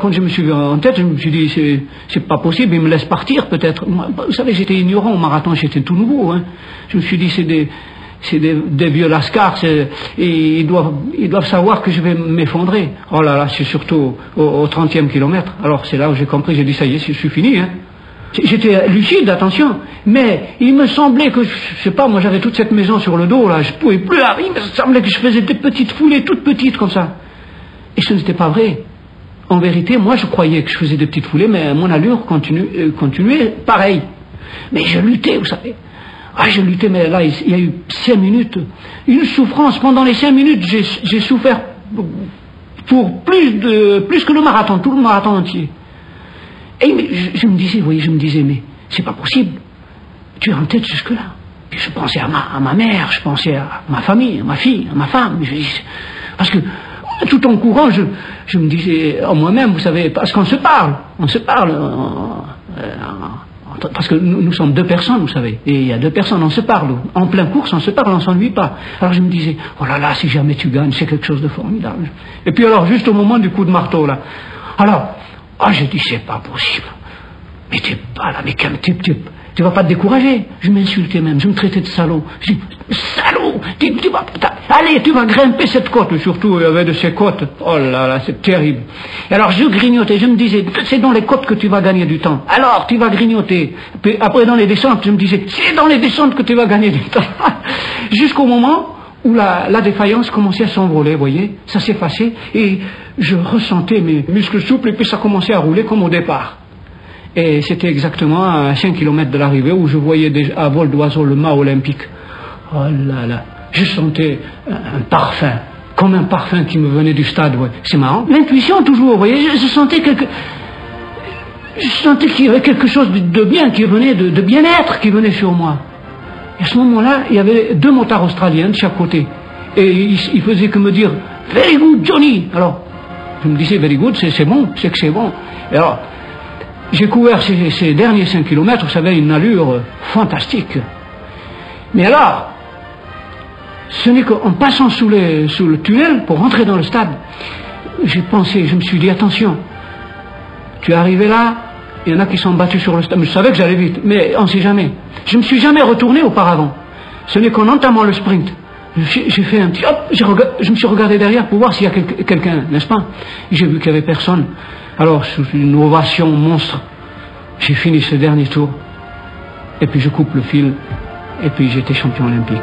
quand je me suis vu en tête, je me suis dit, c'est pas possible, ils me laissent partir peut-être. Vous savez, j'étais ignorant au marathon, j'étais tout nouveau. Hein. Je me suis dit, c'est des vieux lascars, et ils doivent savoir que je vais m'effondrer. Oh là là, c'est surtout au 30e kilomètre. Alors c'est là où j'ai compris, j'ai dit, ça y est, je suis fini. Hein. J'étais lucide, attention, mais il me semblait que, je sais pas, moi j'avais toute cette maison sur le dos, là, je pouvais plus, il me semblait que je faisais des petites foulées, toutes petites comme ça. Et ce n'était pas vrai. En vérité, moi je croyais que je faisais des petites foulées, mais mon allure continuait pareil. Mais je luttais, vous savez. Ah, je luttais, mais là, il y a eu 5 minutes. Une souffrance, pendant les 5 minutes, j'ai souffert pour plus que le marathon, tout le marathon entier. Et je me disais, oui, mais c'est pas possible. Tu es en tête jusque-là. Je pensais à ma mère, je pensais à ma famille, à ma fille, à ma femme. Parce que tout en courant, je me disais en moi-même, vous savez, parce qu'on se parle, parce que nous sommes 2 personnes, vous savez, et il y a 2 personnes, on se parle, en pleine course, on se parle, on s'ennuie pas. Alors je me disais, oh là là, si jamais tu gagnes, c'est quelque chose de formidable. Et puis alors, juste au moment du coup de marteau, là, alors, j'ai dit, c'est pas possible. Mais t'es pas là, mais quel type, tu vas pas te décourager. Je m'insultais même, je me traitais de salaud. Je dis, salaud, allez, tu vas grimper cette côte. Surtout, il y avait de ces côtes. Oh là là, c'est terrible. Et alors, je grignotais, je me disais, c'est dans les côtes que tu vas gagner du temps. Alors, tu vas grignoter. Puis après, dans les descentes, je me disais, c'est dans les descentes que tu vas gagner du temps. Jusqu'au moment où la défaillance commençait à s'envoler, vous voyez, ça s'effaçait, et je ressentais mes muscles souples, et puis ça commençait à rouler comme au départ. Et c'était exactement à 5 km de l'arrivée où je voyais déjà à vol d'oiseau le mât olympique. Oh là là, je sentais un parfum, comme un parfum qui me venait du stade, ouais. C'est marrant. L'intuition toujours, vous voyez, je sentais qu'il y avait quelque chose de bien qui venait, de bien-être qui venait sur moi. Et à ce moment-là, il y avait 2 motards australiens de chaque côté. Et ils faisaient que me dire « Very good, Johnny !» Alors, je me disais « Very good, c'est bon, c'est que c'est bon. » Et alors, j'ai couvert ces derniers 5 kilomètres, vous savez, une allure fantastique. Mais alors, ce n'est qu'en passant sous le tunnel pour rentrer dans le stade, j'ai pensé, je me suis dit, attention, tu es arrivé là, il y en a qui sont battus sur le stade. Mais je savais que j'allais vite, mais on ne sait jamais. Je ne me suis jamais retourné auparavant. Ce n'est qu'en entamant le sprint, j'ai fait un petit hop, je me suis regardé derrière pour voir s'il y a quelqu'un, n'est-ce pas? J'ai vu qu'il n'y avait personne. Alors, sous une ovation monstre, j'ai fini ce dernier tour, et puis je coupe le fil, et puis j'étais champion olympique.